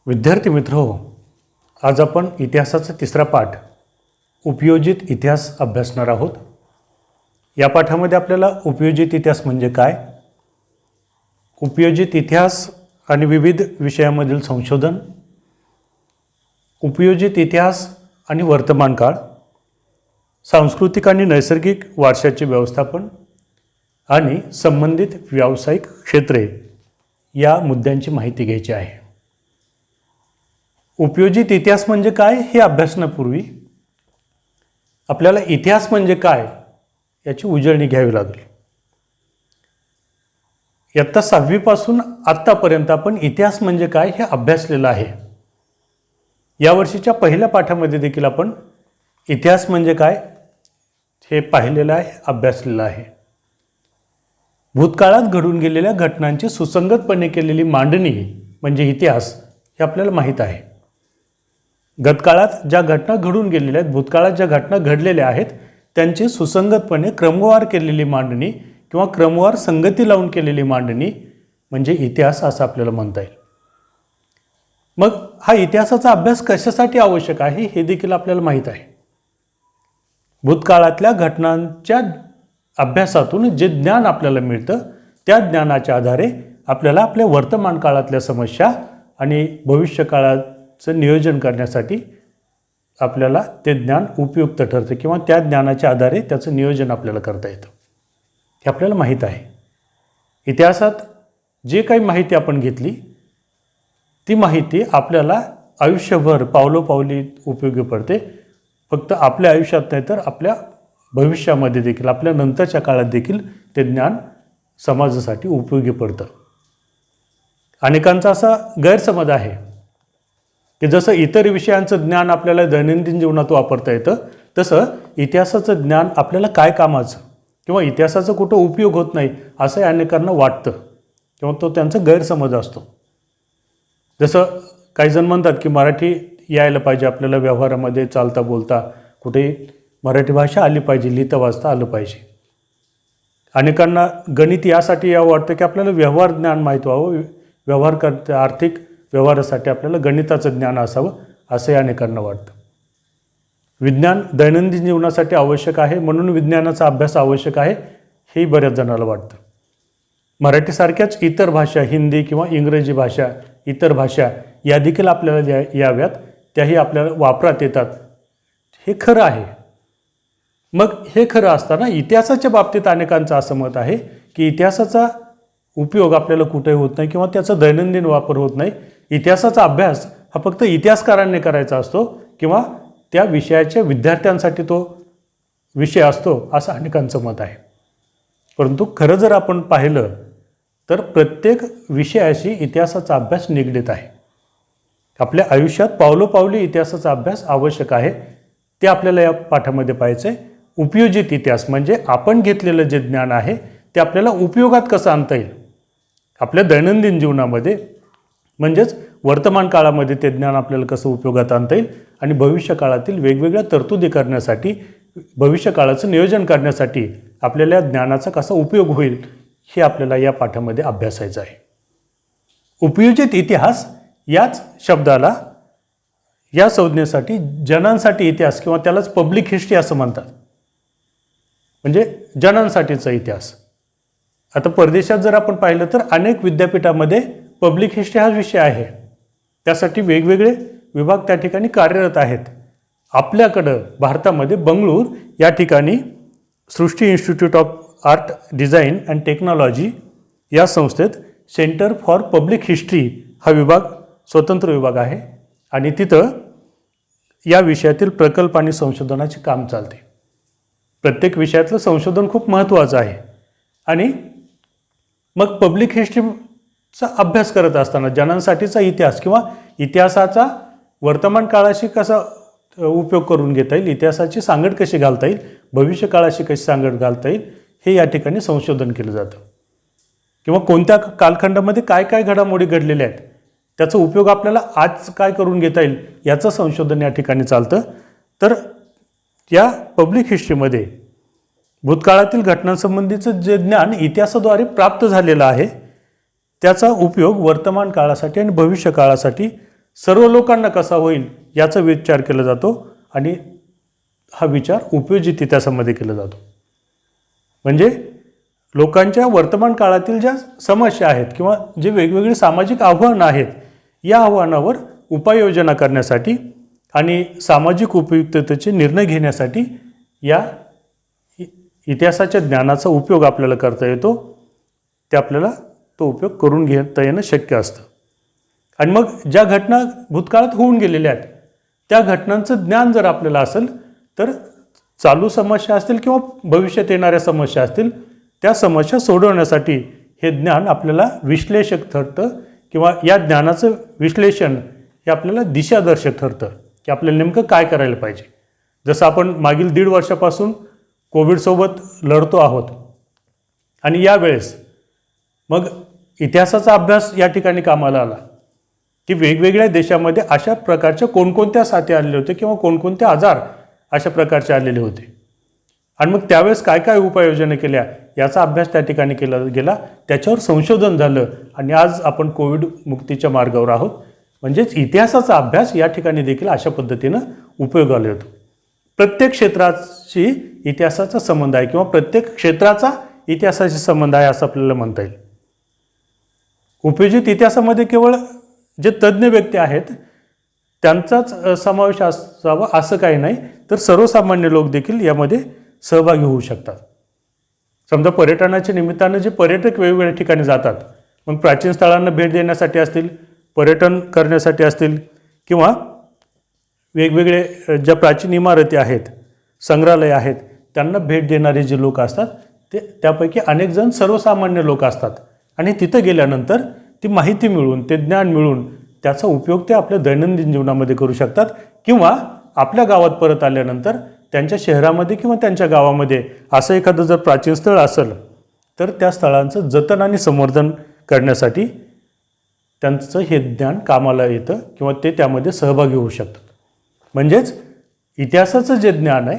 विद्यार्थी मित्र हो, आज आपण इतिहासाचा तिसरा पाठ उपयोजित इतिहास अभ्यासणार आहोत। या पाठामध्ये आपल्याला उपयोजित इतिहास म्हणजे काय, उपयोजित इतिहास आणि विविध विषयामधील संशोधन, उपयोजित इतिहास आणि वर्तमान काळ, सांस्कृतिक आणि नैसर्गिक वारशाचे व्यवस्थापन आणि संबंधित व्यावसायिक क्षेत्रे या मुद्द्यांची माहिती घ्यायची आहे। उपयोजित इतिहास म्हणजे काय हे अभ्यासण्यापूर्वी आपल्याला इतिहास म्हणजे काय याची उजळणी घ्यावी लागेल। इयत्ता 6वी पासून आत्तापर्यंत आपण इतिहास म्हणजे काय हे अभ्यासलेलं आहे। या वर्षीच्या पहिल्या पाठामध्ये देखील आपण इतिहास म्हणजे काय हे पाहिलेलं आहे, अभ्यासलेलं आहे। भूतकाळात घडून गेलेल्या घटनांची सुसंगतपणे केलेली मांडणी म्हणजे इतिहास हे आपल्याला माहीत आहे। गतकाळात ज्या घटना घडून गेलेल्या आहेत, भूतकाळात ज्या घटना घडलेल्या आहेत त्यांची सुसंगतपणे क्रमवार केलेली मांडणी किंवा क्रमवार संगती लावून केलेली मांडणी म्हणजे इतिहास असं आपल्याला म्हणता येईल। मग हा इतिहासाचा अभ्यास कशासाठी आवश्यक आहे हे देखील आपल्याला माहीत आहे। भूतकाळातल्या घटनांच्या अभ्यासातून जे ज्ञान आपल्याला मिळतं त्या ज्ञानाच्या आधारे आपल्याला आपल्या वर्तमान काळातल्या समस्या आणि भविष्य काळाचं नियोजन करण्यासाठी आपल्याला ते ज्ञान उपयुक्त ठरतं किंवा त्या ज्ञानाच्या आधारे त्याचं नियोजन आपल्याला करता येतं, हे आपल्याला माहीत आहे। इतिहासात जे काही माहिती आपण घेतली ती माहिती आपल्याला आयुष्यभर पावलोपावली उपयोगी पडते। फक्त आपल्या आयुष्यात नाही तर आपल्या भविष्यामध्ये देखील, आपल्या नंतरच्या काळात देखील ते ज्ञान समाजासाठी उपयोगी पडतं। अनेकांचा असा गैरसमज आहे की जसं इतर विषयांचं ज्ञान आपल्याला दैनंदिन जीवनात वापरता येतं तसं इतिहासाचं ज्ञान आपल्याला काय कामाचं किंवा इतिहासाचा कुठं उपयोग होत नाही असं अनेकांना वाटतं किंवा तो त्यांचा गैरसमज असतो। जसं काही जण म्हणतात की मराठी यायला पाहिजे आपल्याला, व्यवहारामध्ये चालता बोलता कुठे मराठी भाषा आली पाहिजे, लिहिता वाचता आलं पाहिजे। अनेकांना गणित यासाठी यावं वाटतं की आपल्याला व्यवहार ज्ञान माहीत व्हावं, व्यवहार करता आर्थिक व्यवहारासाठी आपल्याला गणिताचं ज्ञान असावं असंही अनेकांना वाटतं। विज्ञान दैनंदिन जीवनासाठी आवश्यक आहे म्हणून विज्ञानाचा अभ्यास आवश्यक आहे हेही बऱ्याच जणांना वाटतं। मराठीसारख्याच इतर भाषा, हिंदी किंवा इंग्रजी भाषा, इतर भाषा या देखील आपल्याला याव्यात, त्याही आपल्याला वापरात येतात, हे खरं आहे। मग हे खरं असताना इतिहासाच्या बाबतीत अनेकांचं असं मत आहे की इतिहासाचा उपयोग आपल्याला कुठेही होत नाही किंवा त्याचा दैनंदिन वापर होत नाही। इतिहासाचा अभ्यास हा फक्त इतिहासकारांनी करायचा असतो किंवा त्या विषयाच्या विद्यार्थ्यांसाठी तो विषय असतो असं अनेकांचं मत आहे। परंतु खरं जर आपण पाहिलं तर प्रत्येक विषयाशी इतिहासाचा अभ्यास निगडीत आहे। आपल्या आयुष्यात पावलोपावली इतिहासाचा अभ्यास आवश्यक आहे, ते आपल्याला या पाठामध्ये पाहायचं आहे। उपयोजित इतिहास म्हणजे आपण घेतलेलं जे ज्ञान आहे ते आपल्याला उपयोगात कसं आणता येईल आपल्या दैनंदिन जीवनामध्ये, म्हणजेच वर्तमान काळामध्ये ते ज्ञान आपल्याला कसं उपयोगात आणता येईल आणि भविष्य काळातील वेगवेगळ्या तरतुदी करण्यासाठी, भविष्य काळाचं नियोजन करण्यासाठी आपल्याला या ज्ञानाचा कसा उपयोग होईल हे आपल्याला या पाठामध्ये अभ्यासायचं आहे। उपयोजित इतिहास याच शब्दाला, या संज्ञेसाठी जनांसाठी इतिहास किंवा त्यालाच पब्लिक हिस्ट्री असं म्हणतात, म्हणजे जनांसाठीचा इतिहास। आता परदेशात जर आपण पाहिलं तर अनेक विद्यापीठामध्ये पब्लिक हिस्ट्री हा विषय आहे, त्यासाठी वेगवेगळे विभाग त्या ठिकाणी कार्यरत आहेत। आपल्याकडं भारतामध्ये बंगळूर या ठिकाणी Srishti institute of art, design and technology या संस्थेत सेंटर फॉर पब्लिक हिस्ट्री हा विभाग, स्वतंत्र विभाग आहे आणि तिथं या विषयातील प्रकल्प आणि संशोधनाचे काम चालते। प्रत्येक विषयातलं संशोधन खूप महत्त्वाचं आहे आणि मग पब्लिक हिस्ट्रीचा अभ्यास करत असताना जनांसाठीचा इतिहास किंवा इतिहासाचा वर्तमान काळाशी कसा उपयोग करून घेता येईल, इतिहासाची सांगड कशी घालता येईल, भविष्य काळाशी कशी सांगड घालता येईल हे या ठिकाणी संशोधन केलं जातं। किंवा कोणत्या कालखंडामध्ये काय काय घडामोडी घडलेल्या आहेत त्याचा उपयोग आपल्याला आज काय करून घेता येईल याचं संशोधन या ठिकाणी चालतं। तर या पब्लिक हिस्ट्रीमध्ये भूतकाळातील घटनांसंबंधीचं जे ज्ञान इतिहासाद्वारे प्राप्त झालेलं आहे त्याचा उपयोग वर्तमान काळासाठी आणि भविष्य काळासाठी सर्व लोकांना कसा होईल याचा विचार केला जातो आणि हा विचार उपयोजित इतिहासामध्ये केला जातो. म्हणजे लोकांच्या वर्तमान काळातील ज्या समस्या आहेत किंवा जे वेगवेगळे सामाजिक आव्हानं आहेत, या आव्हानावर उपाययोजना करण्यासाठी आणि सामाजिक उपयुक्ततेचे निर्णय घेण्यासाठी या इतिहासाच्या ज्ञानाचा उपयोग आपल्याला करता येतो. ते आपल्याला तो उपयोग करून घेता येणं शक्य असतं. आणि मग ज्या घटना भूतकाळात होऊन गेलेल्या आहेत त्या घटनांचं ज्ञान जर आपल्याला असेल तर चालू समस्या असतील किंवा भविष्यात येणाऱ्या समस्या असतील त्या समस्या सोडवण्यासाठी हे ज्ञान आपल्याला विश्लेषक ठरतं किंवा या ज्ञानाचं विश्लेषण हे आपल्याला दिशादर्शक ठरतं की आपल्याला नेमकं काय करायला पाहिजे. जसं आपण मागील 1.5 वर्षापासून कोविडसोबत लढतो आहोत आणि यावेळेस मग इतिहासाचा अभ्यास या ठिकाणी कामाला आला की वेगवेगळ्या देशामध्ये अशा प्रकारच्या कोणकोणत्या साथी आलेले होते किंवा कोणकोणते आजार अशा प्रकारचे आलेले होते आणि मग त्यावेळेस काय काय उपाययोजना केल्या याचा अभ्यास त्या ठिकाणी केला गेला. त्याच्यावर संशोधन झालं आणि आज आपण कोविड मुक्तीच्या मार्गावर आहोत. म्हणजेच इतिहासाचा अभ्यास या ठिकाणी देखील अशा पद्धतीनं उपयोगाला येतो. प्रत्येक क्षेत्राशी इतिहासाचा संबंध आहे किंवा प्रत्येक क्षेत्राचा इतिहासाशी संबंध आहे असं आपल्याला म्हणता येईल. उपयोजित इतिहासामध्ये केवळ जे तज्ज्ञ व्यक्ती आहेत त्यांचाच समावेश असावा असं काही नाही, तर सर्वसामान्य लोक देखील यामध्ये सहभागी होऊ शकतात. समजा पर्यटनाच्या निमित्तानं जे पर्यटक वेगवेगळ्या ठिकाणी जातात, मग प्राचीन स्थळांना भेट देण्यासाठी असतील, पर्यटन करण्यासाठी असतील किंवा वेगवेगळे ज्या प्राचीन इमारती आहेत, संग्रहालय आहेत, त्यांना भेट देणारे जे लोक असतात ते त्यापैकी अनेक जण सर्वसामान्य लोक असतात आणि तिथं गेल्यानंतर ती माहिती मिळवून ते ज्ञान मिळवून त्याचा उपयोग ते आपल्या दैनंदिन जीवनामध्ये करू शकतात किंवा आपल्या गावात परत आल्यानंतर त्यांच्या शहरामध्ये किंवा त्यांच्या गावामध्ये असं एखादं जर प्राचीन स्थळ असेल तर त्या स्थळांचं जतन आणि संवर्धन करण्यासाठी त्यांचं हे ज्ञान कामाला येतं किंवा ते त्यामध्ये सहभागी होऊ शकतात. म्हणजेच इतिहासाचं जे ज्ञान आहे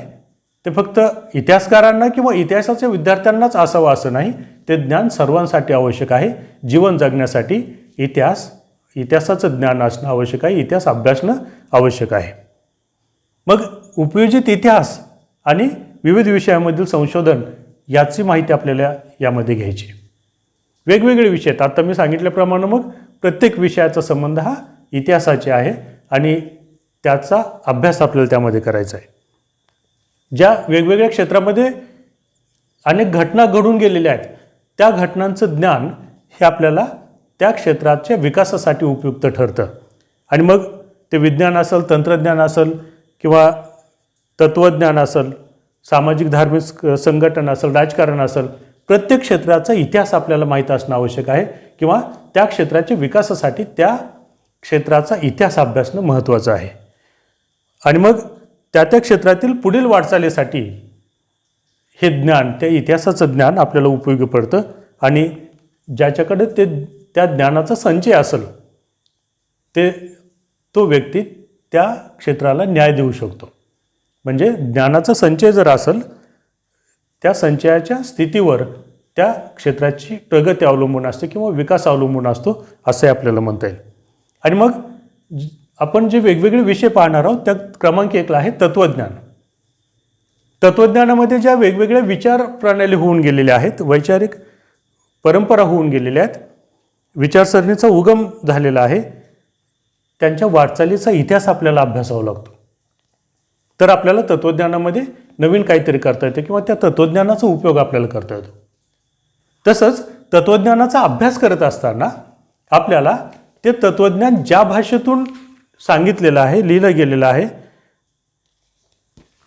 ते फक्त इतिहासकारांना किंवा इतिहासाच्या विद्यार्थ्यांनाच असावं असं नाही, ते ज्ञान सर्वांसाठी आवश्यक आहे. जीवन जगण्यासाठी इतिहासाचं ज्ञान असणं आवश्यक आहे, इतिहास अभ्यासणं आवश्यक आहे. मग उपयोजित इतिहास आणि विविध विषयामधील संशोधन याची माहिती आपल्याला यामध्ये घ्यायची. वेगवेगळे विषय आहेत. आता मी सांगितल्याप्रमाणे मग प्रत्येक विषयाचा संबंध हा इतिहासाचे आहे आणि त्याचा अभ्यास आपल्याला त्यामध्ये करायचा आहे. ज्या वेगवेगळ्या क्षेत्रामध्ये अनेक घटना घडून गेलेल्या आहेत त्या घटनांचं ज्ञान हे आपल्याला त्या क्षेत्राच्या विकासासाठी उपयुक्त ठरतं. आणि मग ते विज्ञान असेल, तंत्रज्ञान असेल किंवा तत्त्वज्ञान असेल, सामाजिक धार्मिक संघटन असेल, राजकारण असेल, प्रत्येक क्षेत्राचा इतिहास आपल्याला माहीत असणं आवश्यक आहे किंवा त्या क्षेत्राच्या विकासासाठी त्या क्षेत्राचा इतिहास अभ्यासणं महत्त्वाचं आहे. आणि मग त्या क्षेत्रातील पुढील वाटचालीसाठी हे ज्ञान, त्या इतिहासाचं ज्ञान आपल्याला उपयोगी पडतं आणि ज्याच्याकडे त्या ज्ञानाचा संचय असेल तो व्यक्ती त्या क्षेत्राला न्याय देऊ शकतो. म्हणजे ज्ञानाचा संचय जर असेल त्या संचयाच्या स्थितीवर त्या क्षेत्राची प्रगती अवलंबून असते किंवा विकास अवलंबून असतो असं आपल्याला म्हणता येईल. आणि मग आपण जे वेगवेगळे विषय पाहणार आहोत त्या क्रमांक 1ला आहे तत्त्वज्ञान. तत्त्वज्ञानामध्ये ज्या वेगवेगळ्या विचार प्रणाली होऊन गेलेल्या आहेत, वैचारिक परंपरा होऊन गेलेल्या आहेत, विचारसरणीचा उगम झालेला आहे, त्यांच्या वाटचालीचा इतिहास आपल्याला अभ्यासावा लागतो. तर आपल्याला तत्त्वज्ञानामध्ये नवीन काहीतरी करता येतं किंवा त्या तत्त्वज्ञानाचा उपयोग आपल्याला करता येतो. तसंच तत्त्वज्ञानाचा अभ्यास करत असताना आपल्याला ते तत्त्वज्ञान ज्या भाषेतून सांगितलेलं आहे, लिहिलं गेलेलं आहे,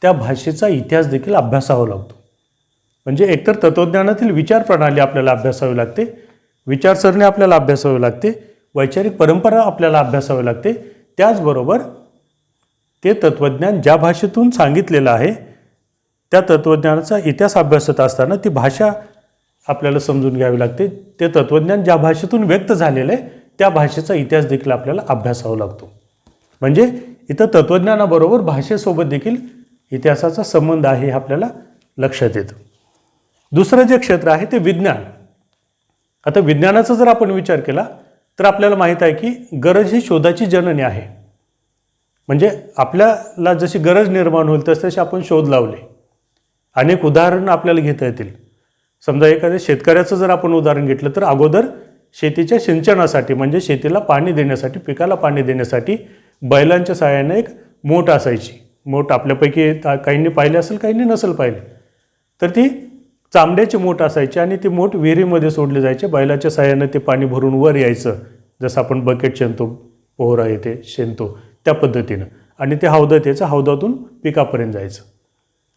त्या भाषेचा इतिहास देखील अभ्यासावा लागतो. म्हणजे एकतर तत्त्वज्ञानातील विचार प्रणाली आपल्याला अभ्यासावी लागते, विचारसरणी आपल्याला अभ्यासावी लागते, वैचारिक परंपरा आपल्याला अभ्यासावी लागते. त्याचबरोबर ते तत्त्वज्ञान ज्या भाषेतून सांगितलेलं आहे त्या तत्त्वज्ञानाचा इतिहास अभ्यासत असताना ती भाषा आपल्याला समजून घ्यावी लागते. ते तत्त्वज्ञान ज्या भाषेतून व्यक्त झालेलं आहे त्या भाषेचा इतिहास देखील आपल्याला अभ्यासावा लागतो. म्हणजे इथं तत्त्वज्ञानाबरोबर भाषेसोबत देखील इतिहासाचा संबंध आहे हे आपल्याला लक्षात येतं. दुसरं जे क्षेत्र आहे ते विज्ञान. आता विज्ञानाचा जर आपण विचार केला तर आपल्याला माहीत आहे की गरज ही शोधाची जननी आहे. म्हणजे आपल्याला जशी गरज निर्माण होईल तसे आपण शोध लावले. अनेक उदाहरणं आपल्याला घेता येतील. समजा एखाद्या शेतकऱ्याचं जर आपण उदाहरण घेतलं तर अगोदर शेतीच्या सिंचनासाठी म्हणजे शेतीला पाणी देण्यासाठी, पिकाला पाणी देण्यासाठी बैलांच्या सहाय्याने एक मोट असायची. मोट आपल्यापैकी काहींनी पाहिले असेल, काहींनी नसेल पाहिले. तर ती चांबड्याची मोट असायची आणि ती मोट विहिरीमध्ये सोडली जायचे. बैलाच्या सहाय्याने ते पाणी भरून वर यायचं, जसं आपण बकेट शेणतो, पोहरा येते शेणतो त्या पद्धतीनं, आणि ते हौदात यायचं, हौदातून पिकापर्यंत जायचं.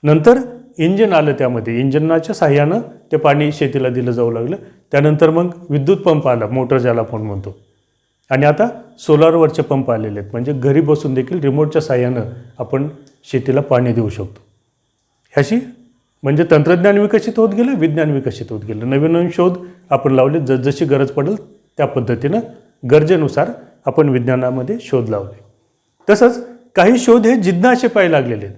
नंतर इंजिन आलं, त्यामध्ये इंजिनाच्या साह्यानं ते पाणी शेतीला दिलं जाऊ लागलं. त्यानंतर मग विद्युत पंप आला, मोटर ज्याला आपण म्हणतो, आणि आता सोलारवरचे पंप आलेले आहेत. म्हणजे घरी बसून देखील रिमोटच्या साह्यानं आपण शेतीला पाणी देऊ शकतो. ह्याशी म्हणजे तंत्रज्ञान विकसित होत गेलं, विज्ञान विकसित होत गेलं, नवीन नवीन शोध आपण लावले. जसजशी गरज पडेल त्या पद्धतीनं गरजेनुसार आपण विज्ञानामध्ये शोध लावले. तसंच काही शोध हे जिज्ञासे पाहायला लागलेले आहेत.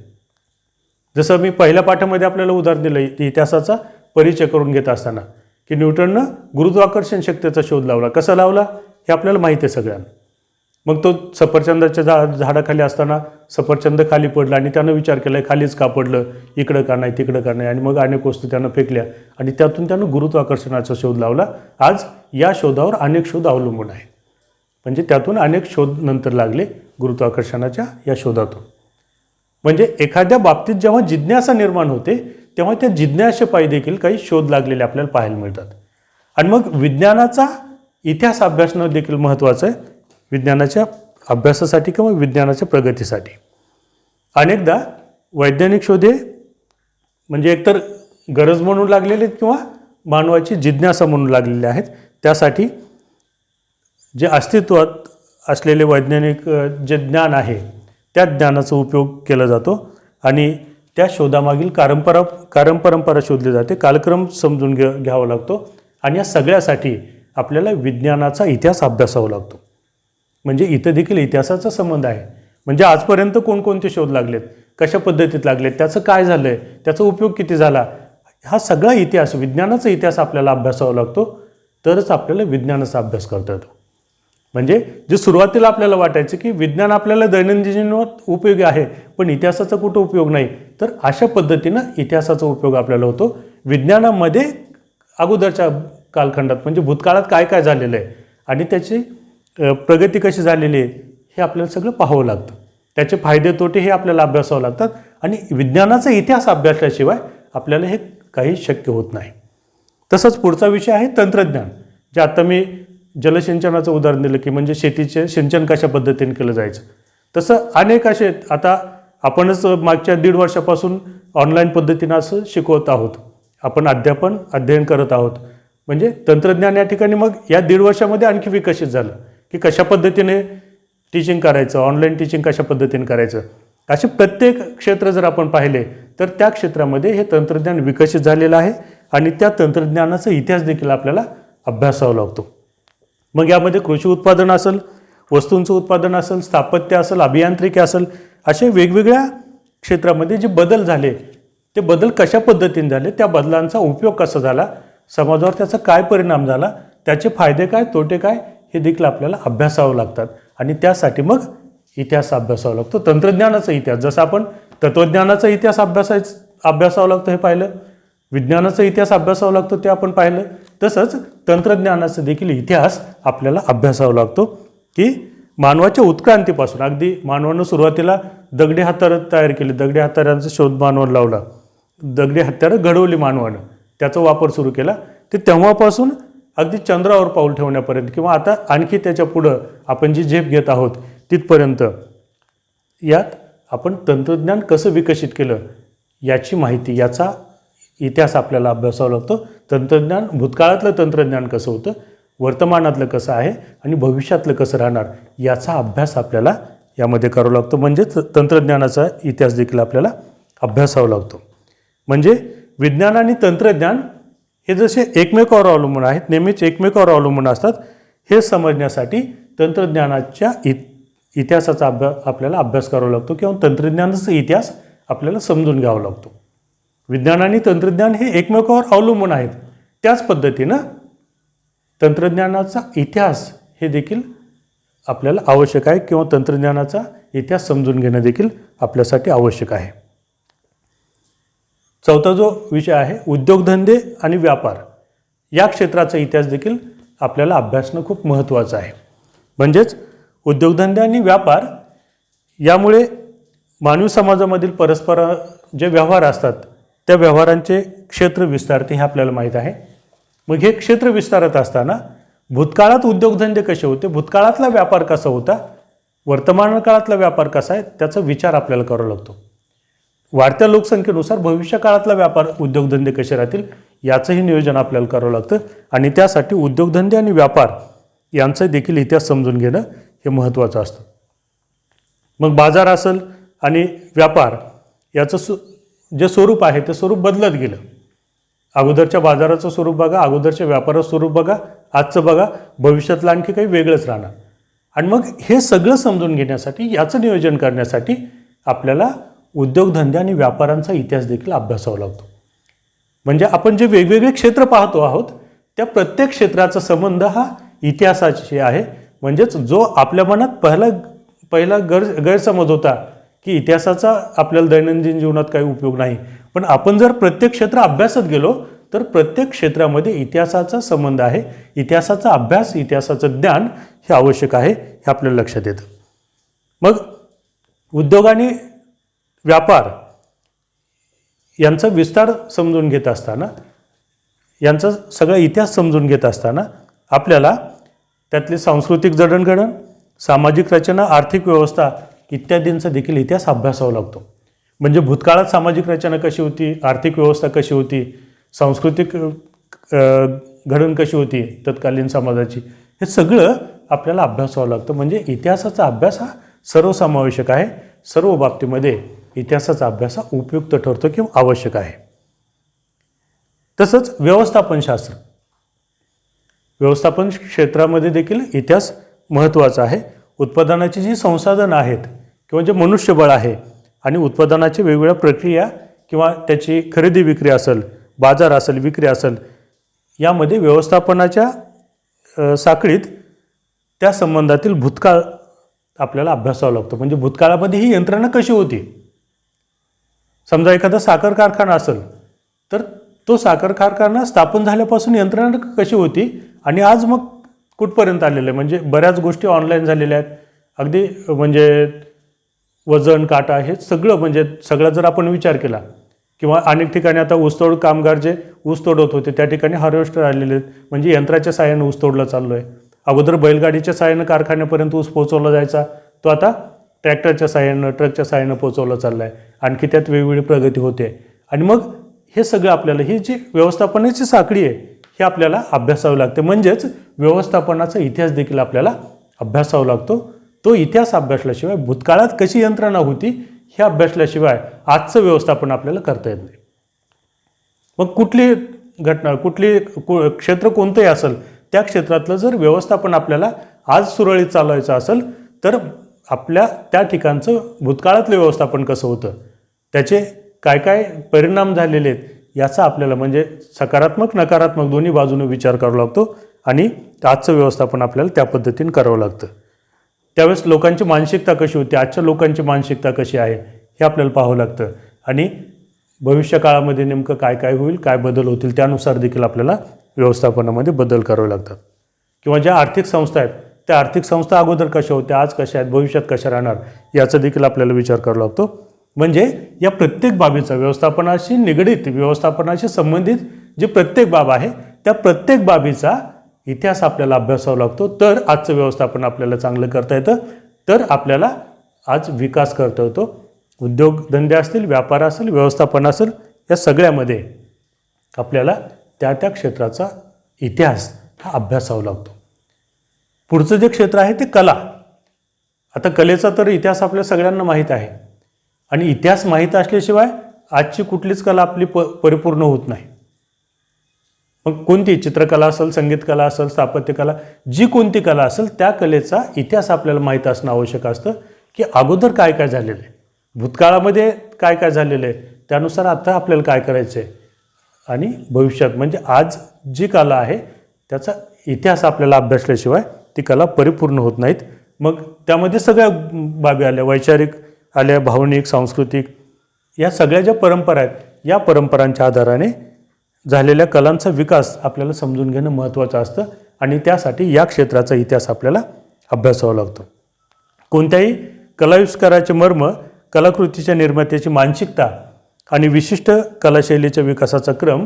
जसं मी पहिल्या पाठामध्ये आपल्याला उदाहरण दिलं इतिहासाचा परिचय करून घेत असताना, की न्यूटननं गुरुत्वाकर्षण शक्तीचा शोध लावला. कसा लावला हे आपल्याला माहिती आहे सगळ्यांना. मग तो सफरचंदाच्या झाडाखाली असताना सफरचंद खाली पडलं आणि त्यानं विचार केला खालीच का पडलं, इकडं का नाही, तिकडं का नाही, आणि मग अनेक वस्तू त्यानं फेकल्या आणि त्यातून त्यानं गुरुत्वाकर्षणाचा शोध लावला. आज या शोधावर अनेक शोध अवलंबून आहेत. म्हणजे त्यातून अनेक शोध नंतर लागले गुरुत्वाकर्षणाच्या या शोधातून. म्हणजे एखाद्या बाबतीत जेव्हा जिज्ञासा निर्माण होते तेव्हा त्या जिज्ञासेपायी देखील काही शोध लागलेले आपल्याला पाहायला मिळतात. आणि मग विज्ञानाचा इतिहास अभ्यासणं देखील महत्त्वाचं आहे विज्ञानाच्या अभ्यासासाठी किंवा विज्ञानाच्या प्रगतीसाठी. अनेकदा वैज्ञानिक शोधे म्हणजे एकतर गरज म्हणून लागलेले आहेत किंवा मानवाची जिज्ञासा म्हणून लागलेले आहेत. त्यासाठी जे अस्तित्वात असलेले वैज्ञानिक जे ज्ञान आहे त्या ज्ञानाचा उपयोग केला जातो आणि त्या शोधामागील परंपरा शोधली जाते, कालक्रम समजून घ्यावा लागतो. आणि या सगळ्यासाठी आपल्याला विज्ञानाचा इतिहास अभ्यासावा लागतो. म्हणजे इथं देखील इतिहासाचा संबंध आहे. म्हणजे आजपर्यंत कोणकोणते शोध लागलेत, कशा पद्धतीत लागलेत, त्याचं काय झालं आहे, त्याचा उपयोग किती झाला, हा सगळा इतिहास, विज्ञानाचा इतिहास आपल्याला अभ्यासावा लागतो. तरच आपल्याला विज्ञानाचा अभ्यास करता येतो. म्हणजे जे सुरुवातीला आपल्याला वाटायचं की विज्ञान आपल्याला दैनंदिन जीवनात उपयोगी आहे पण इतिहासाचा कुठं उपयोग नाही, तर अशा पद्धतीनं इतिहासाचा उपयोग आपल्याला होतो. विज्ञानामध्ये अगोदरच्या कालखंडात म्हणजे भूतकाळात काय काय झालेलं आहे आणि त्याची प्रगती कशी झालेली आहे हे आपल्याला सगळं पाहावं लागतं. त्याचे फायदे तोटे हे आपल्याला अभ्यासावं लागतात. आणि विज्ञानाचा इतिहास अभ्यासल्याशिवाय आपल्याला हे काही शक्य होत नाही. तसंच पुढचा विषय आहे तंत्रज्ञान. जे आता मी जलसिंचनाचं उदाहरण दिलं की म्हणजे शेतीचे सिंचन कशा पद्धतीने केलं जायचं, तसं अनेक असे आता आपणच मागच्या 1.5 वर्षापासून ऑनलाईन पद्धतीनं असं शिकवत आहोत, आपण अध्ययन करत आहोत. म्हणजे तंत्रज्ञान या ठिकाणी मग या 1.5 वर्षामध्ये आणखी विकसित झालं की कशा पद्धतीने टीचिंग करायचं, ऑनलाईन टीचिंग कशा पद्धतीने करायचं. असे प्रत्येक क्षेत्र जर आपण पाहिले तर त्या क्षेत्रामध्ये हे तंत्रज्ञान विकसित झालेलं आहे आणि त्या तंत्रज्ञानाचा इतिहास देखील आपल्याला अभ्यासावा लागतो. मग यामध्ये कृषी उत्पादन असेल, वस्तूंचं उत्पादन असेल, स्थापत्य असेल, अभियांत्रिकी असेल, असे वेगवेगळ्या क्षेत्रामध्ये जे बदल झाले ते बदल कशा पद्धतीने झाले, त्या बदलांचा उपयोग कसा झाला, समाजावर त्याचा काय परिणाम झाला, त्याचे फायदे काय, तोटे काय, हे देखील आपल्याला अभ्यासावं लागतात. आणि त्यासाठी मग इतिहास अभ्यासावा लागतो. तंत्रज्ञानाचा इतिहास, जसं आपण तत्त्वज्ञानाचा इतिहास अभ्यासावा लागतो हे पाहिलं, विज्ञानाचा इतिहास अभ्यासावा लागतो ते आपण पाहिलं, तसंच तंत्रज्ञानाचा देखील इतिहास आपल्याला अभ्यासावा लागतो. की मानवाच्या उत्क्रांतीपासून अगदी मानवानं सुरुवातीला दगडी हत्यारं तयार केली, दगडी हत्यारांचा शोध मानवानं लावला, दगडी हत्यारं घडवली मानवानं, त्याचा वापर सुरू केला, ते तेव्हापासून अगदी चंद्रावर पाऊल ठेवण्यापर्यंत किंवा आता आणखी त्याच्या पुढं आपण जी झेप घेत आहोत तिथपर्यंत यात आपण तंत्रज्ञान कसं विकसित केलं याची माहिती, याचा इतिहास आपल्याला अभ्यासावा लागतो. तंत्रज्ञान, भूतकाळातलं तंत्रज्ञान कसं होतं, वर्तमानातलं कसं आहे आणि भविष्यातलं कसं राहणार याचा अभ्यास आपल्याला यामध्ये करावा लागतो. म्हणजेच तंत्रज्ञानाचा इतिहास देखील आपल्याला अभ्यासावा लागतो. म्हणजे विज्ञान आणि तंत्रज्ञान हे जसे एकमेकावर अवलंबून आहेत, नेहमीच एकमेकावर अवलंबून असतात, हे समजण्यासाठी तंत्रज्ञानाच्या इतिहासाचा आपल्याला अभ्यास करावा लागतो किंवा तंत्रज्ञानाचा इतिहास आपल्याला समजून घ्यावा लागतो. विज्ञान आणि तंत्रज्ञान हे एकमेकावर अवलंबून आहेत. त्याच पद्धतीनं तंत्रज्ञानाचा इतिहास हे देखील आपल्याला आवश्यक आहे किंवा तंत्रज्ञानाचा इतिहास समजून घेणं देखील आपल्यासाठी आवश्यक आहे. चौथा जो विषय आहे उद्योगधंदे आणि व्यापार या क्षेत्राचा इतिहास देखील आपल्याला अभ्यासणं खूप महत्त्वाचं आहे. म्हणजेच उद्योगधंदे आणि व्यापार यामुळे मानवी समाजामधील परस्पर जे व्यवहार असतात त्या व्यवहारांचे क्षेत्र विस्तारते हे आपल्याला माहीत आहे. मग हे क्षेत्र विस्तारत असताना भूतकाळात उद्योगधंदे कसे होते, भूतकाळातला व्यापार कसा होता, वर्तमान काळातला व्यापार कसा आहे त्याचा विचार आपल्याला करावा लागतो. वाढत्या लोकसंख्येनुसार भविष्य काळातला व्यापार उद्योगधंदे कसे राहतील याचंही नियोजन आपल्याला करावं लागतं आणि त्यासाठी उद्योगधंदे आणि व्यापार यांचा देखील इतिहास समजून घेणं हे महत्त्वाचं असतं. मग बाजार असेल आणि व्यापार याचं जे स्वरूप आहे ते स्वरूप बदलत गेलं. अगोदरच्या बाजाराचं स्वरूप बघा, अगोदरच्या व्यापाराचं स्वरूप बघा, आजचं बघा, भविष्यातलं आणखी काही वेगळंच राहणार. आणि मग हे सगळं समजून घेण्यासाठी याचं नियोजन करण्यासाठी आपल्याला उद्योगधंदे आणि व्यापारांचा इतिहास देखील अभ्यासावा लागतो. म्हणजे आपण जे वेगवेगळे क्षेत्र पाहतो आहोत त्या प्रत्येक क्षेत्राचा संबंध हा इतिहासाशी आहे. म्हणजेच जो आपल्या मनात पहिला गैरसमज होता की इतिहासाचा आपल्याला दैनंदिन जीवनात काही उपयोग नाही, पण आपण जर प्रत्येक क्षेत्र अभ्यासत गेलो तर प्रत्येक क्षेत्रामध्ये इतिहासाचा संबंध आहे. इतिहासाचा अभ्यास, इतिहासाचं ज्ञान हे आवश्यक आहे हे आपल्याला लक्षात येतं. मग उद्योग आणि व्यापार यांचा विस्तार समजून घेत असताना, यांचा सगळा इतिहास समजून घेत असताना आपल्याला त्यातली सांस्कृतिक जडणघडण, सामाजिक रचना, आर्थिक व्यवस्था इत्यादींचा देखील इतिहास अभ्यासावा लागतो. म्हणजे भूतकाळात सामाजिक रचना कशी होती, आर्थिक व्यवस्था कशी होती, सांस्कृतिक घडण कशी होती तत्कालीन समाजाची, हे सगळं आपल्याला अभ्यासावं लागतं. म्हणजे इतिहासाचा अभ्यास हा सर्वसमावेशक आहे. सर्व बाबतीमध्ये इतिहासाचा अभ्यास हा उपयुक्त ठरतो किंवा आवश्यक आहे. तसंच व्यवस्थापनशास्त्र, व्यवस्थापन क्षेत्रामध्ये देखील इतिहास महत्त्वाचा आहे. उत्पादनाची जी संसाधनं आहेत किंवा जे मनुष्यबळ आहे आणि उत्पादनाची वेगवेगळ्या प्रक्रिया किंवा त्याची खरेदी विक्री असेल, बाजार असेल, विक्री असेल, यामध्ये व्यवस्थापनाच्या साखळीत त्या संबंधातील भूतकाळ आपल्याला अभ्यासावा लागतो. म्हणजे भूतकाळामध्ये ही यंत्रणा कशी होती. समजा एखादा साखर कारखाना असेल तर तो साखर कारखाना स्थापन झाल्यापासून यंत्रणा कशी होती आणि आज मग कुठपर्यंत आलेलं आहे. म्हणजे बऱ्याच गोष्टी ऑनलाईन झालेल्या आहेत. अगदी म्हणजे वजन, काटा हे सगळं, म्हणजे सगळा जर आपण विचार केला किंवा अनेक ठिकाणी आता ऊसतोड कामगार जे ऊस तोडत होते त्या ठिकाणी हार्वेस्टर आलेले आहेत. म्हणजे यंत्राच्या साहाय्यानं ऊस तोडला चाललो आहे. अगोदर बैलगाडीच्या साहाय्यानं कारखान्यापर्यंत ऊस पोहोचवला जायचा, तो आता ट्रॅक्टरच्या साहाय्यानं, ट्रकच्या साहाय्यानं पोहोचवला चालला आहे. आणखी त्यात वेगवेगळी प्रगती होते. आणि मग हे सगळं आपल्याला, ही जी व्यवस्थापनाची साखळी आहे हे आपल्याला अभ्यासावं लागते. म्हणजेच व्यवस्थापनाचा इतिहास देखील आपल्याला अभ्यासावा लागतो. तो इतिहास अभ्यासल्याशिवाय, भूतकाळात कशी यंत्रणा होती हे अभ्यासल्याशिवाय आजचं व्यवस्थापन आपल्याला करता येत नाही. मग कुठली घटना, क्षेत्र कोणतंही असेल त्या क्षेत्रातलं जर व्यवस्थापन आपल्याला आज सुरळीत चालवायचं असेल तर आपल्या त्या ठिकाणचं भूतकाळातलं व्यवस्थापन कसं होतं, त्याचे काय काय परिणाम झालेले आहेत याचा आपल्याला, म्हणजे सकारात्मक नकारात्मक दोन्ही बाजूने विचार करावा लागतो आणि आजचं व्यवस्थापन आपल्याला त्या पद्धतीने करावं लागतं. त्यावेळेस लोकांची मानसिकता कशी होती, आजच्या लोकांची मानसिकता कशी आहे हे आपल्याला पाहावं लागतं. आणि भविष्य काळामध्ये नेमकं काय काय होईल, काय बदल होतील त्यानुसार देखील आपल्याला व्यवस्थापनामध्ये बदल करावे लागतात. किंवा ज्या आर्थिक संस्था आहेत त्या आर्थिक संस्था अगोदर कशा होत्या, आज कशा आहेत, भविष्यात कशा राहणार याचा देखील आपल्याला विचार करावा लागतो. म्हणजे या प्रत्येक बाबीचा, व्यवस्थापनाशी निगडीत, व्यवस्थापनाशी संबंधित जी प्रत्येक बाब आहे त्या प्रत्येक बाबीचा इतिहास आपल्याला अभ्यासावा लागतो. तर आजचं व्यवस्थापन आपल्याला चांगलं करता येतं, तर आपल्याला आज विकास करता येतो. उद्योगधंदे असतील, व्यापार असेल, व्यवस्थापन असेल, या सगळ्यामध्ये आपल्याला त्या त्या क्षेत्राचा इतिहास हा अभ्यासावा लागतो. पुढचं जे क्षेत्र आहे ते कला. आता कलेचा तर इतिहास आपल्या सगळ्यांना माहीत आहे आणि इतिहास माहीत असल्याशिवाय आजची कुठलीच कला आपली परिपूर्ण होत नाही. मग कोणती, चित्रकला असेल, संगीतकला असेल, स्थापत्यकला, जी कोणती कला असेल त्या कलेचा इतिहास आपल्याला माहीत असणं आवश्यक असतं. की अगोदर काय काय झालेलं आहे, भूतकाळामध्ये काय काय झालेलं आहे, त्यानुसार आता आपल्याला काय करायचं आहे आणि भविष्यात, म्हणजे आज जी कला आहे त्याचा इतिहास आपल्याला अभ्यासल्याशिवाय ती कला परिपूर्ण होत नाहीत. मग त्यामध्ये सगळ्या बाबी आल्या, वैचारिक आल्या, भावनिक, सांस्कृतिक, या सगळ्या ज्या परंपरा आहेत, या परंपरांच्या आधाराने झालेल्या कलांचा विकास आपल्याला समजून घेणं महत्त्वाचं असतं आणि त्यासाठी या क्षेत्राचा इतिहास आपल्याला अभ्यासावा लागतो. कोणत्याही कलाविष्काराचे मर्म, कलाकृतीच्या निर्मात्याची मानसिकता आणि विशिष्ट कलाशैलीच्या विकासाचा क्रम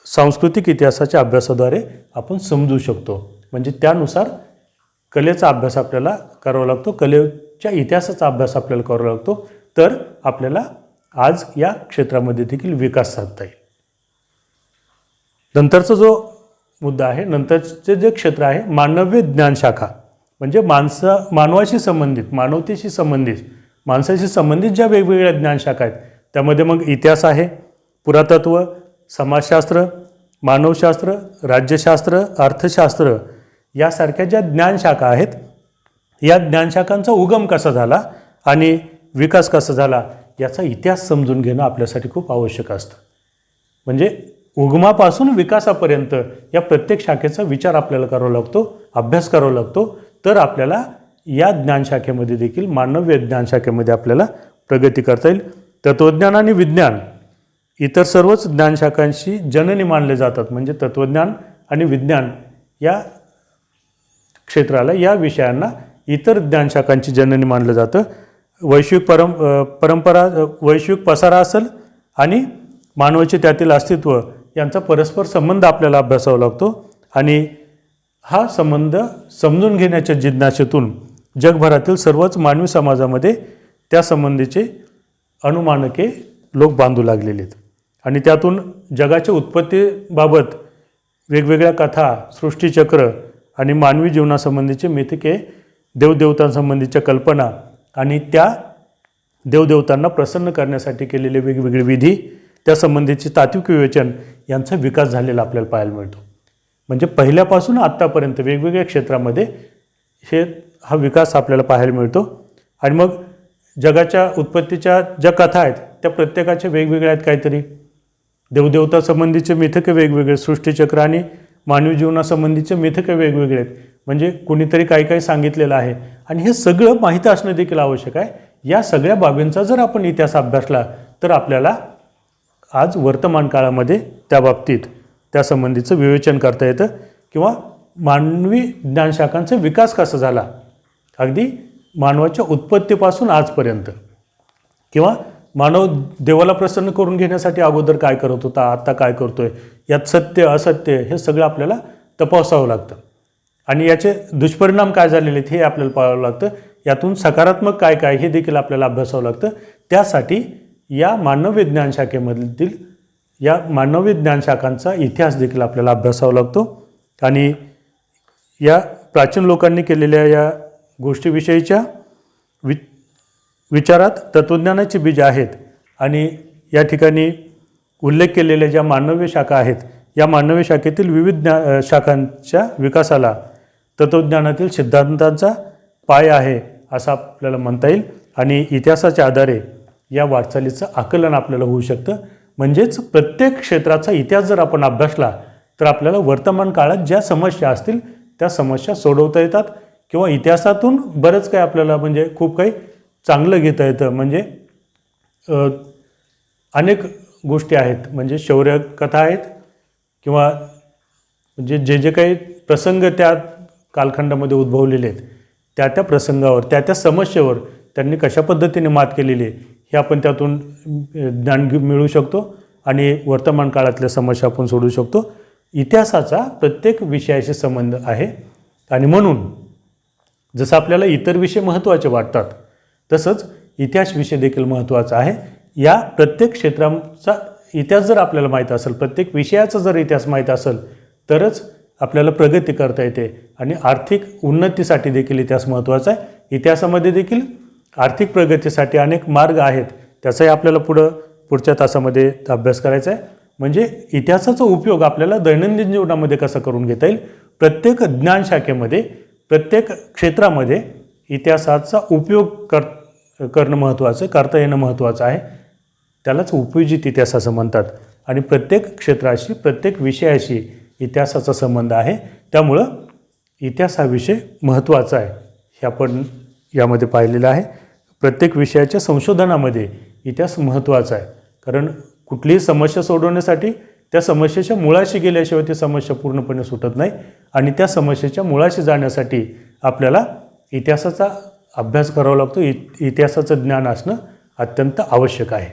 सांस्कृतिक इतिहासाच्या अभ्यासाद्वारे आपण समजू शकतो. म्हणजे त्यानुसार कलेचा अभ्यास आपल्याला करावा लागतो, कलेच्या इतिहासाचा अभ्यास आपल्याला करावा लागतो, तर आपल्याला आज या क्षेत्रामध्ये देखील विकास साधता येईल. नंतरचा जो मुद्दा आहे, नंतरचे जे क्षेत्र आहे मानवी ज्ञानशाखा, म्हणजे मानवाशी संबंधित, मानवतेशी संबंधित, माणसाशी संबंधित ज्या वेगवेगळ्या ज्ञानशाखा आहेत, त्यामध्ये मग इतिहास आहे, पुरातत्व, समाजशास्त्र, मानवशास्त्र, राज्यशास्त्र, अर्थशास्त्र यासारख्या ज्या ज्ञानशाखा आहेत, या ज्ञानशाखांचा उगम कसा झाला आणि विकास कसा झाला याचा इतिहास समजून घेणं आपल्यासाठी खूप आवश्यक असतं. म्हणजे उगमापासून विकासापर्यंत या प्रत्येक शाखेचा विचार आपल्याला करावा लागतो, अभ्यास करावा लागतो, तर आपल्याला या ज्ञानशाखेमध्ये देखील, मानवी ज्ञानशाखेमध्ये आपल्याला प्रगती करता येईल. तत्त्वज्ञान आणि विज्ञान इतर सर्वच ज्ञानशाखांशी जननी मानले जातात. म्हणजे तत्त्वज्ञान आणि विज्ञान या क्षेत्राला, या विषयांना इतर ज्ञानशाखांची जननी मानलं जातं. वैश्विक वैश्विक पसारा असेल आणि मानवाचे त्यातील अस्तित्व यांचा परस्पर संबंध आपल्याला अभ्यासावा लागतो आणि हा संबंध समजून घेण्याच्या जिज्ञासेतून जगभरातील सर्वच मानवी समाजामध्ये त्या संबंधीचे अनुमानके लोक बांधू लागलेले आहेत आणि त्यातून जगाच्या उत्पत्तीबाबत वेगवेगळ्या कथा, सृष्टीचक्र आणि मानवी जीवनासंबंधीचे मिथके, देवदेवतांसंबंधीच्या कल्पना आणि त्या देवदेवतांना प्रसन्न करण्यासाठी केलेले वेगवेगळे विधी, त्यासंबंधीचे तात्विक विवेचन यांचा विकास झालेला आपल्याला पाहायला मिळतो. म्हणजे पहिल्यापासून आत्तापर्यंत वेगवेगळ्या क्षेत्रामध्ये हा विकास आपल्याला पाहायला मिळतो. आणि मग जगाच्या उत्पत्तीच्या ज्या कथा आहेत त्या प्रत्येकाच्या वेगवेगळ्या आहेत, काहीतरी देवदेवतासंबंधीचे मिथके वेगवेगळे, सृष्टीचक्र आणि मानवी जीवनासंबंधीचे मिथके वेगवेगळे आहेत. म्हणजे कुणीतरी काही काही सांगितलेलं आहे आणि हे सगळं माहिती असणं देखील आवश्यक आहे. या सगळ्या बाबींचा जर आपण इतिहास अभ्यासला तर आपल्याला आज वर्तमान काळामध्ये त्या बाबतीत त्यासंबंधीचं विवेचन करता येतं किंवा मानवी ज्ञानशाखांचा विकास कसा झाला अगदी मानवाच्या उत्पत्तीपासून आजपर्यंत, किंवा मानव देवाला प्रसन्न करून घेण्यासाठी अगोदर काय करत होता, आता काय करतोय, यात सत्य असत्य हे सगळं आपल्याला तपासावं लागतं आणि याचे दुष्परिणाम काय झालेले आहेत हे आपल्याला पाहावं लागतं. यातून सकारात्मक काय काय हे देखील आपल्याला अभ्यासावं लागतं. त्यासाठी या मानवी ज्ञानशाखेमधील या मानवी ज्ञानशाखांचा इतिहास देखील आपल्याला अभ्यासावा लागतो आणि या प्राचीन लोकांनी केलेल्या या गोष्टीविषयीच्या विचारात तत्त्वज्ञानाची बीज आहेत आणि या ठिकाणी उल्लेख केलेल्या ज्या मानवी शाखा आहेत, या मानवी शाखेतील विविध शाखांच्या विकासाला तत्त्वज्ञानातील सिद्धांतांचा पाया आहे असं आपल्याला म्हणता येईल आणि इतिहासाच्या आधारे या वाटचालीचं आकलन आपल्याला होऊ शकतं. म्हणजेच प्रत्येक क्षेत्राचा इतिहास जर आपण अभ्यासला तर आपल्याला वर्तमान काळात ज्या समस्या असतील त्या समस्या सोडवता येतात किंवा इतिहासातून बरंच काही आपल्याला म्हणजे खूप काही चांगलं घेता येतं. म्हणजे अनेक गोष्टी आहेत, म्हणजे शौर्य कथा आहेत किंवा म्हणजे जे जे काही प्रसंग त्या कालखंडामध्ये उद्भवलेले आहेत त्या त्या प्रसंगावर, त्या त्या समस्येवर त्यांनी कशा पद्धतीने मात केलेली आहे हे आपण त्यातून ज्ञान मिळवू शकतो आणि वर्तमान काळातल्या समस्या आपण सोडवू शकतो. इतिहासाचा प्रत्येक विषयाशी संबंध आहे आणि म्हणून जसं आपल्याला इतर विषय महत्त्वाचे वाटतात तसंच इतिहास विषय देखील महत्त्वाचा आहे. या प्रत्येक क्षेत्राचा इतिहास जर आपल्याला माहीत असेल, प्रत्येक विषयाचा जर इतिहास माहीत असेल तरच आपल्याला प्रगती करता येते आणि आर्थिक उन्नतीसाठी देखील इतिहास महत्त्वाचा आहे. इतिहासामध्ये देखील आर्थिक प्रगतीसाठी अनेक मार्ग आहेत, त्याचाही आपल्याला पुढच्या तासामध्ये अभ्यास करायचा आहे. म्हणजे इतिहासाचा उपयोग आपल्याला दैनंदिन जीवनामध्ये कसा करून घेता येईल, प्रत्येक ज्ञानशाखेमध्ये, प्रत्येक क्षेत्रामध्ये इतिहासाचा उपयोग करणं महत्त्वाचं, करता येणं महत्त्वाचं आहे. त्यालाच उपयोजित इतिहास असं म्हणतात आणि प्रत्येक क्षेत्राशी, प्रत्येक विषयाशी इतिहासाचा संबंध आहे. त्यामुळं इतिहास हा विषय महत्त्वाचा आहे हे आपण यामध्ये पाहिलेलं आहे. प्रत्येक विषयाच्या संशोधनामध्ये इतिहास महत्त्वाचा आहे, कारण कुठलीही समस्या सोडवण्यासाठी त्या समस्येच्या मुळाशी गेल्याशिवाय ती समस्या पूर्णपणे सुटत नाही आणि त्या समस्येच्या मुळाशी जाण्यासाठी आपल्याला इतिहासाचा अभ्यास करावा लागतो. इतिहासाचं ज्ञान असणं अत्यंत आवश्यक आहे.